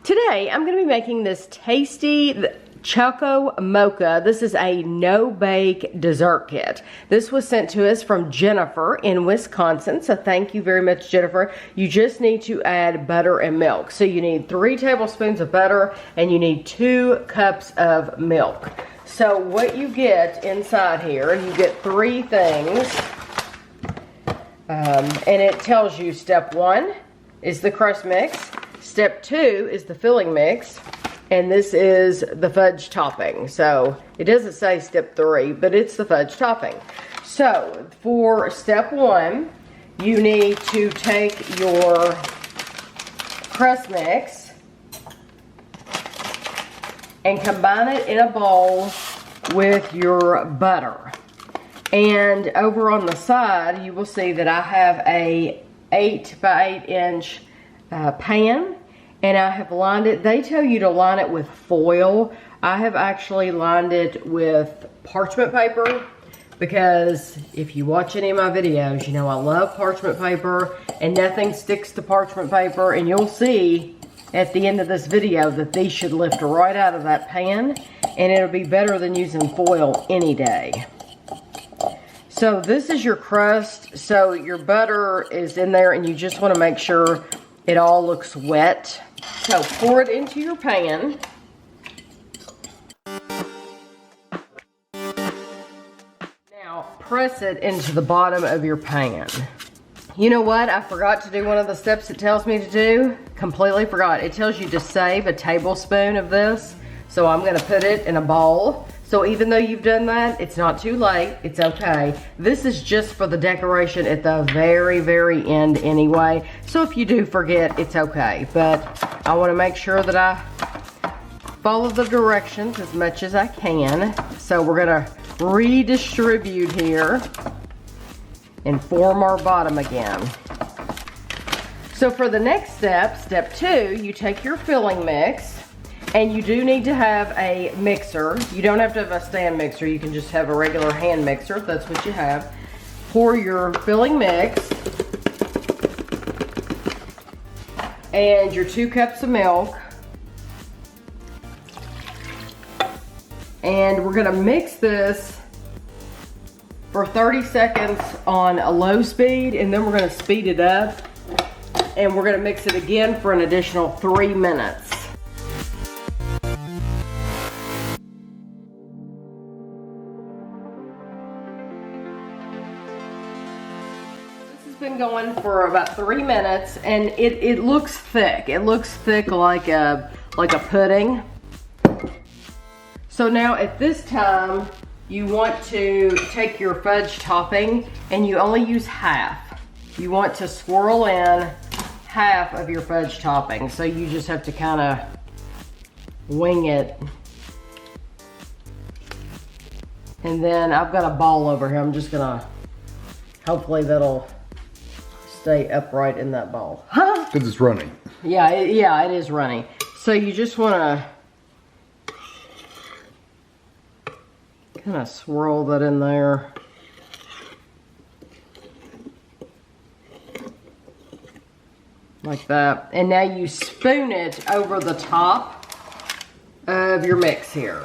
Today, I'm gonna be making this tasty Choco Mocha. This is a no-bake dessert kit. This was sent to us from Jennifer in Wisconsin, so thank you very much, Jennifer. You just need to add butter and milk. So you need 3 tablespoons of butter and you need 2 cups of milk. So what you get inside here, you get 3 things, and it tells you step 1 is the crust mix, step 2 is the filling mix, and this is the fudge topping. So it doesn't say step 3, but it's the fudge topping. So for step 1, you need to take your crust mix and combine it in a bowl with your butter. And over on the side, you will see that I have a 8 by 8 inch pan. And I have lined it, they tell you to line it with foil. I have actually lined it with parchment paper because if you watch any of my videos, you know I love parchment paper and nothing sticks to parchment paper. And you'll see at the end of this video that these should lift right out of that pan and it'll be better than using foil any day. So this is your crust. So your butter is in there and you just want to make sure it all looks wet. So pour it into your pan. Now press it into the bottom of your pan. You know what? I forgot to do one of the steps it tells me to do. Completely forgot. It tells you to save a tablespoon of this. So I'm going to put it in a bowl. So even though you've done that, it's not too late. It's okay. This is just for the decoration at the very, very end anyway. So if you do forget, it's okay. But I want to make sure that I follow the directions as much as I can. So we're going to redistribute here and form our bottom again. So for the next step, step 2, you take your filling mix. And you do need to have a mixer. You don't have to have a stand mixer. You can just have a regular hand mixer if that's what you have. Pour your filling mix and your 2 cups of milk. And we're gonna mix this for 30 seconds on a low speed, and then we're gonna speed it up. And we're gonna mix it again for an additional 3 minutes. Been going for about 3 minutes and it looks thick. It looks thick like a pudding. So now at this time you want to take your fudge topping and you only use half. You want to swirl in half of your fudge topping. So you just have to kind of wing it. And then I've got a ball over here. I'm just gonna, hopefully that'll stay upright in that bowl. Because it's running. Yeah, it is running. So you just want to kind of swirl that in there. Like that. And now you spoon it over the top of your mix here.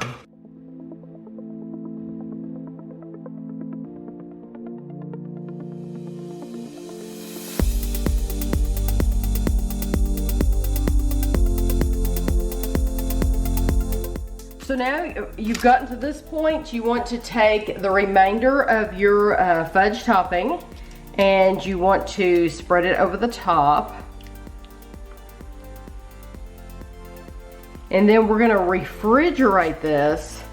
So now you've gotten to this point, you want to take the remainder of your fudge topping and you want to spread it over the top. And then we're gonna refrigerate this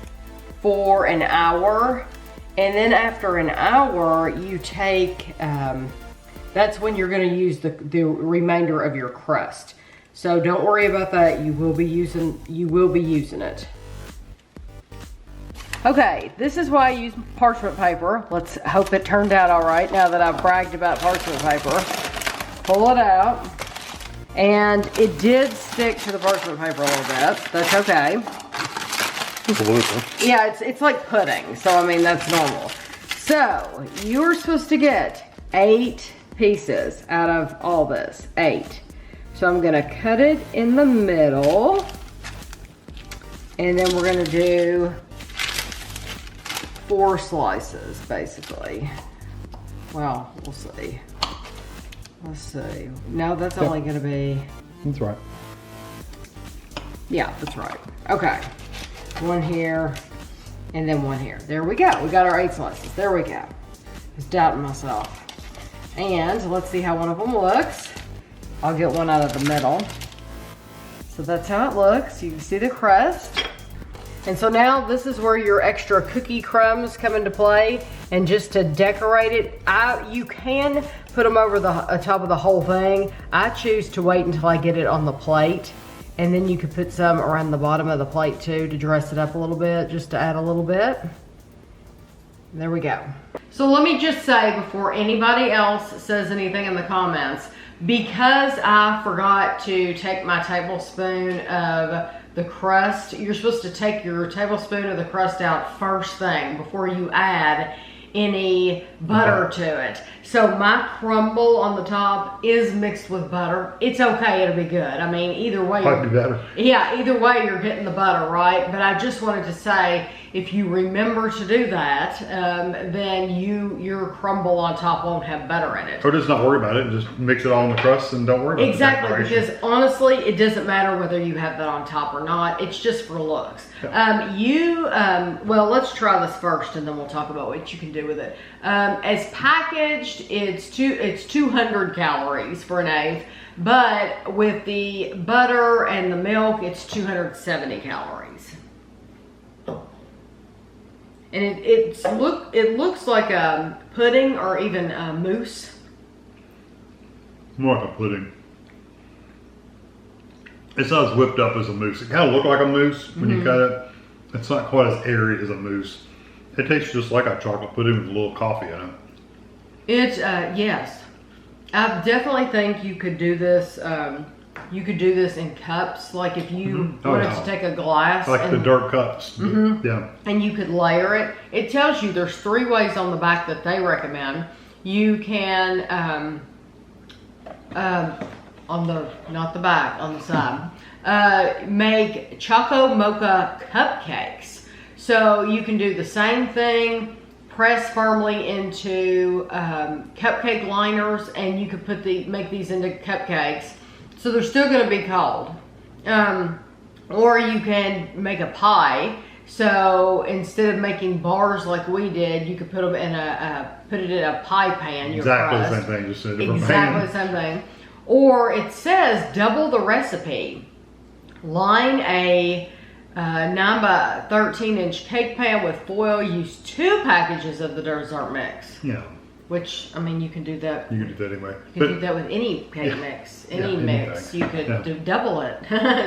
for an hour. And then after an hour, you take, that's when you're gonna use the remainder of your crust. So don't worry about that, you will be using it. Okay, this is why I use parchment paper. Let's hope it turned out all right now that I've bragged about parchment paper. Pull it out. And it did stick to the parchment paper a little bit. That's okay. Just a little. Yeah, it's like pudding. So, I mean, that's normal. So, you're supposed to get 8 pieces out of all this. 8. So I'm gonna cut it in the middle. And then we're gonna do 4 slices, basically. Well, we'll see. Let's see. No, that's only gonna be... That's right. Yeah, that's right. Okay. 1 here, and then 1 here. There we go. We got our 8 slices. There we go. I was doubting myself. And let's see how one of them looks. I'll get one out of the middle. So that's how it looks. You can see the crust. And so now this is where your extra cookie crumbs come into play. And just to decorate it, you can put them over the top of the whole thing. I choose to wait until I get it on the plate. And then you could put some around the bottom of the plate too to dress it up a little bit, just to add a little bit. There we go. So let me just say before anybody else says anything in the comments, because I forgot to take my tablespoon of the crust, you're supposed to take your tablespoon of the crust out first thing before you add any butter to it. So my crumble on the top is mixed with butter. It's okay, it'll be good. I mean, either way. Might be better. Yeah, either way you're getting the butter, right? But I just wanted to say, if you remember to do that, then your crumble on top won't have butter in it. Or just not worry about it, just mix it all in the crust and don't worry about it. Exactly, because honestly, it doesn't matter whether you have that on top or not. It's just for looks. Yeah. Well, let's try this first and then we'll talk about what you can do with it. As packaged, it's 200 calories for an eighth, but with the butter and the milk, it's 270 calories. And it looks like a pudding or even a mousse. More like a pudding. It's not as whipped up as a mousse. It kind of looks like a mousse when you cut it. It's not quite as airy as a mousse. It tastes just like a chocolate pudding with a little coffee in it. It's, yes. I definitely think you could do this, in cups. Like if you wanted to take a glass. Like the dark cups. Yeah. And you could layer it. It tells you there's 3 ways on the back that they recommend. You can, on the, not the back, on the side, make Choco Mocha cupcakes. So you can do the same thing, press firmly into cupcake liners, and you could make these into cupcakes. So they're still going to be cold. Or you can make a pie. So instead of making bars like we did, you could put them in put it in a pie pan. Exactly the same thing, just a different pan. Exactly the same thing. Or it says double the recipe. Line a 9 by 13 inch cake pan with foil. Use 2 packages of the dessert mix. Yeah. Which, I mean, you can do that. You can do that anyway. You can do that with any cake mix. Any mix. You could double it.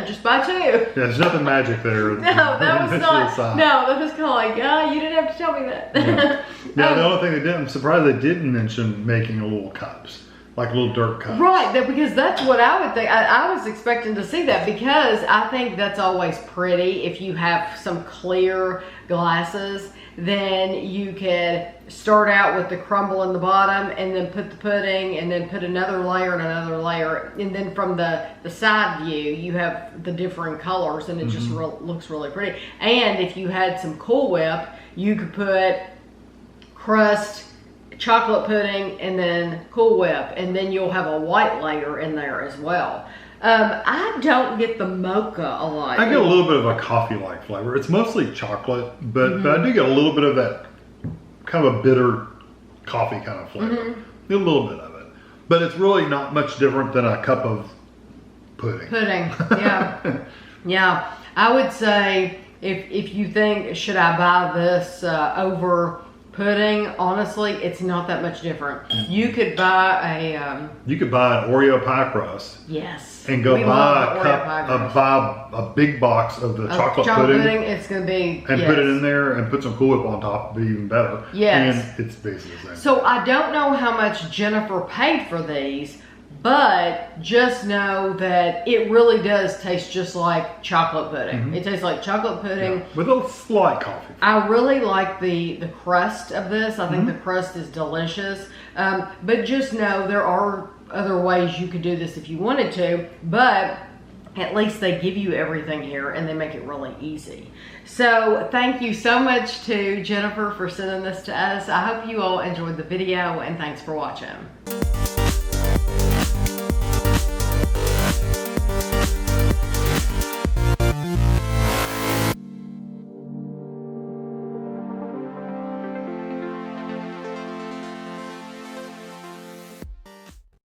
Just buy 2. Yeah, there's nothing magic there. No, that was not. No, that was kind of like, you didn't have to tell me that. Yeah. The only thing they didn't, I'm surprised they didn't mention making little cups. Like little dirt cups. Right, because that's what I would think. I was expecting to see that, because I think that's always pretty. If you have some clear glasses, then you could start out with the crumble in the bottom and then put the pudding and then put another layer and another layer. And then from the side view, you have the different colors, and it just looks really pretty. And if you had some Cool Whip, you could put crust, chocolate pudding, and then Cool Whip, and then you'll have a white layer in there as well. I don't get the mocha a lot. I get a little bit of a coffee-like flavor. It's mostly chocolate, but I do get a little bit of that kind of a bitter coffee kind of flavor. A little bit of it. But it's really not much different than a cup of pudding. Yeah. Yeah. I would say if you think, should I buy this over pudding, honestly, it's not that much different. You could buy you could buy an Oreo pie crust. Yes. And go buy a big box of the chocolate pudding. It's gonna be. And put it in there and put some Cool Whip on top. It'd be even better. Yes. And it's basically the same. So I don't know how much Jennifer paid for these, but just know that it really does taste just like chocolate pudding. It tastes like chocolate pudding. Yeah. With a slight coffee. I really like the crust of this. I think the crust is delicious. But just know there are other ways you could do this if you wanted to, but at least they give you everything here and they make it really easy. So thank you so much to Jennifer for sending this to us. I hope you all enjoyed the video, and thanks for watching.